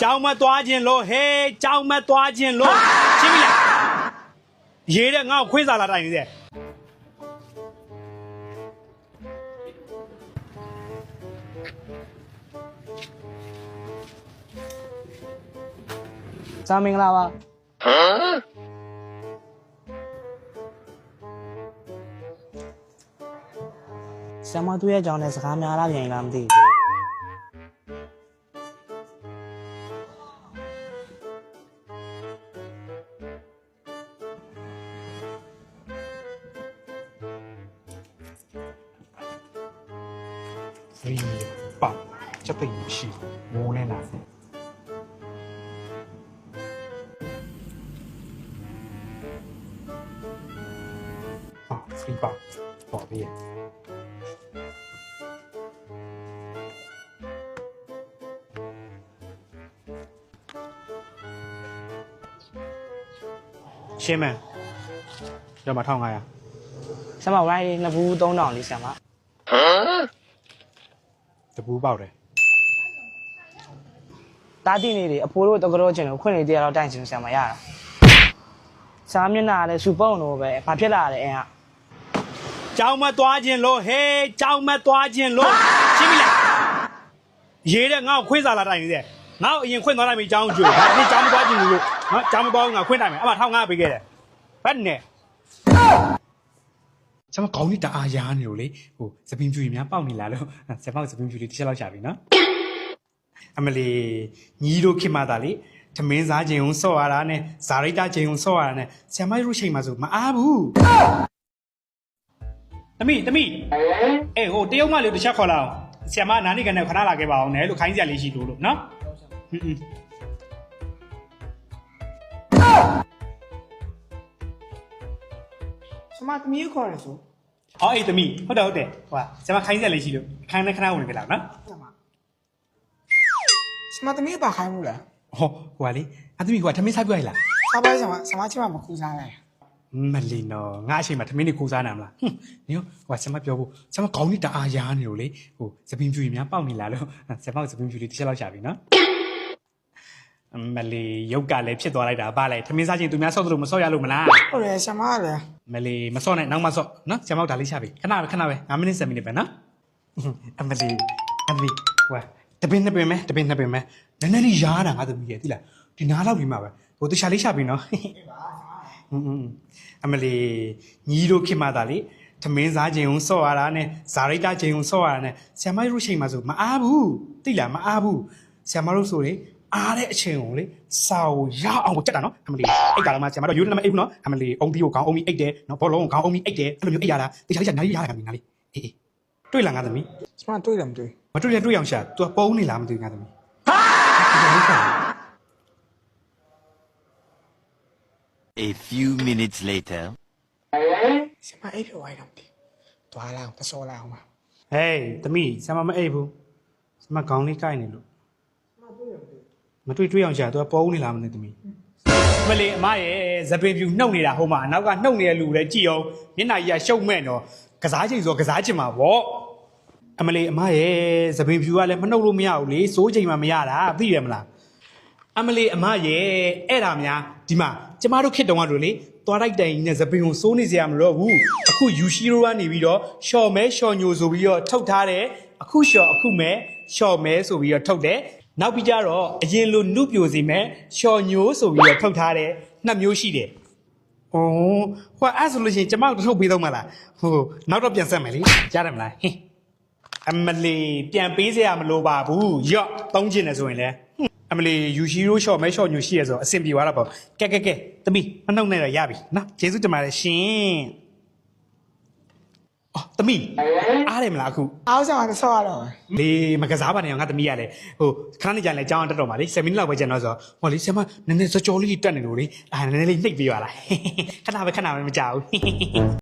ကြောင်မသွားခြင်းလို့ဟေးကြောင်မသွားခြင်းလို့ရှင်းပြီလားရေးတဲ့ငါ့ကိုခွေးစားလာတိုင်းနေတဲ့စာမင်္ဂလာပါဆရာမသူ့ရဲ့အကြောင်းနဲ့စကားများလားပြန်လားမသိဘူးဖေးပါချက်သိမရှိမိုးနဲ့လာဖေးပါပေါ်ပြီးရှင်းမယ်ရမ1500ဆရာမဝိုင်းနှစ်ဘူး3000လေးဆရာမ တပူးပေါက်တယ် တားတိနေတွေအဖိုးတို့တကတော်ချင်းကိုခွင့်နေတရားတော့တိုင်ချင်ဆရာမရတာစာမျက်နှာလည်းစူပုံတော့ပဲဘာဖြစ်လာလဲအင်းက ကြောင်မသွားခြင်းလို့ဟေးကြောင်မသွားခြင်းလို့ရှင်းပြီလားရေးတဲ့ငါ့ကိုခွေးစားလာတိုင်းနေတဲ့ငါ့ကိုအရင်ခွင့်သွားလိုက်ပြီကြောင်ကျိုးဒါဒီကြောင်မသွားခြင်းလို့နော်ကြောင်မသွားဘူးငါခွင့်တိုင်းမယ်အမ1500ပေးခဲ့တယ်ဘတ်နဲ့ကျွန်မကောင်းနေတာအားရနေလို့လေဟိုစပင်းဖြူကြီးများပေါက်နေလာလို့စပောက်စပင်းဖြူလေးတစ်ချက်လောက်ရှာပြီနော်အမလီညီတို့ခင်မသားလေသမင်းစားခြင်းုံဆော့ရတာနဲ့ဇာရိတာခြင်းုံဆော့ရတာနဲ့ဆရာမတို့ချိန်မှာဆိုမအားဘူးတမိအေးဟိုတရုတ်မလေးတစ်ချက်ခေါ်လာအောင်ဆရာမနားနေကနေခဏလာခဲ့ပါအောင်နဲ့လို့ခိုင်းစရာလေးရှိလို့နော်ဆရာမသမီးခေါ်ရဆို အော်အေးတမိဟုတ်တယ်ဟိုကဆရာမခိုင်းစရာလေးရှိလို့ခဏခဏဝင်ကြလာနော် ဆမသမီးပါခိုင်းမှုလား ဟိုကလေအသမီးကသမင်းစားပြရလား စားပါဆမချင်းမခူးစားလိုက် မလီနော်ငါအချိန်မှာသမင်းနေခိုးစားနိုင်မလားနင်ဟိုဆရာမပြောဖို့ဆရာမကောင်းနေတာအားရနေလို့လေဟိုစပင်းဖြူကြီးများပေါက်နေလာလို့ဆရာမစပင်းဖြူလေးတစ်ချက်လောက်ရှာပြီနော်မလီရုပ်ကလည်းဖြစ်သွားလိုက်တာဗာလေသမင်းစားချင်းသူများဆော့သလိုမဆော့ရလို့မလား ဟုတ်တယ်ဆမကလည်း မလီမဆော့နဲ့နောက်မှဆော့နော်ဆရာမဒါလေးရှာပြီခဏပဲ9မိနစ်10မိနစ်ပဲနော်အမလီဟိုတပင်းနှစ်ပင်မဲနည်းနည်းလေးရားတာငါသမီးရဲ့သိလားဒီနားလောက်ပြီးမှပဲဟိုတခြားလေးရှာပြီနော်အမလီညီတို့ခင်မသားလေသမင်းစားခြင်းုံဆော့ရတာနဲ့ဇာရိတာခြင်းုံဆော့ရတာနဲ့ဆရာမတို့ချိန်မှာဆိုမအားဘူးသိလားမအားဘူးဆရာမတို့ဆိုလေအားတဲ့အချိန်ကိုလေစာကိုရအောင်ကိုကြက်တာနော်အမလီအိတ်တာတော့မှဆရာမတို့ရိုးနေမအိတ်ဘူးနော်အမလီအုံတီကိုခေါင်းအုံပြီးအိတ်တယ်နော်ဘောလုံးကိုခေါင်းအုံပြီးအိတ်တယ်အဲ့လိုမျိုးအိတ်ရတာတခြားလေးကနားလေးရတာကနားလေးအေးတွေ့လားငါသမီး ဆမတွေ့တယ်မတွေ့ မတွေ့ရအောင်ရှာ तू ပုံနေလားမသိငါသမီး A few minutes later. ဆမအိပ်ဖြော်ဝိုင်းတော့မသိတွားလာအောင်ပစောလာအောင်ပါ ဟေးသမီးဆရာမမအိပ်ဘူးဆရာမခေါင်းလေးကိုက်နေလို့မတွေ့အောင်ရှာ तू ပုံနေလားမသိသမီးမလေးအမရဲ့ဇပင်ပြူနှုတ်နေတာဟိုမှာအနောက်ကနှုတ်နေတဲ့လူလည်းကြည့်အောင်မျက်နှာကြီးကရှုပ်မဲ့တော့ကစားချိန်ဆိုကစားချင်မှာဗောအမလေးအမရဲ့ဇပင်ပြူကလည်းမနှုတ်လို့မရဘူးလေစိုးချိန်မှမရတာသိရမလားအမလေးအမရဲ့အဲ့ဒါများဒီမှာကျမတို့ခစ်တုံးကတော့လေသွားလိုက်တိုင်နဲ့ဇပင်ကိုစိုးနေစရာမလိုဘူးအခုယူရှိရိုကနေပြီးတော့ရှော့မဲရှော့ညိုဆိုပြီးတော့ထုတ်ထားတယ်အခုရှော့အခုမဲရှော့မဲဆိုပြီးတော့ထုတ်တယ်နောက်ပြီးကြတော့အရင်လိုနုပြိုစီမဲရှော့ညိုဆိုပြီးတော့ထုတ်ထားတယ်နှစ်မျိုးရှိတယ်ဩဟိုအဲ့ဆိုလို့ရှိရင်ကျမတို့ထုတ်ပေးတော့မလားဟိုနောက်တော့ပြန်ဆက်မယ်လေကြားတယ်မလားဟင်းအမလီပြန်ပေးစရာမလိုပါဘူးရော့သုံးချင်တယ်ဆိုရင်လေအမလီယူရှိရိုရှော့မဲရှော့ညိုရှိရဆိုအဆင်ပြေသွားတာပေါ့ကဲသမီးမနှုတ်နဲ့တော့ရပြီနော်ကျေးဇူးတင်ပါတယ်ရှင်အော်သမီးအားတယ်မလားအခု အားဆမကဆော့ရတော့ လေမကစားပါနဲ့ငါသမီးရလေဟိုခဏနေကြလဲကြောင်းတက်တော့ပါလေ7မိနစ်လောက်ပဲကျန်တော့ဆိုဟောလေဆရာမနည်းနည်းစောကြောလေးတက်နေလို့လေနည်းနည်းလေးနှိပ်ပေးပါလားခဏပဲမကြောက်ဘူး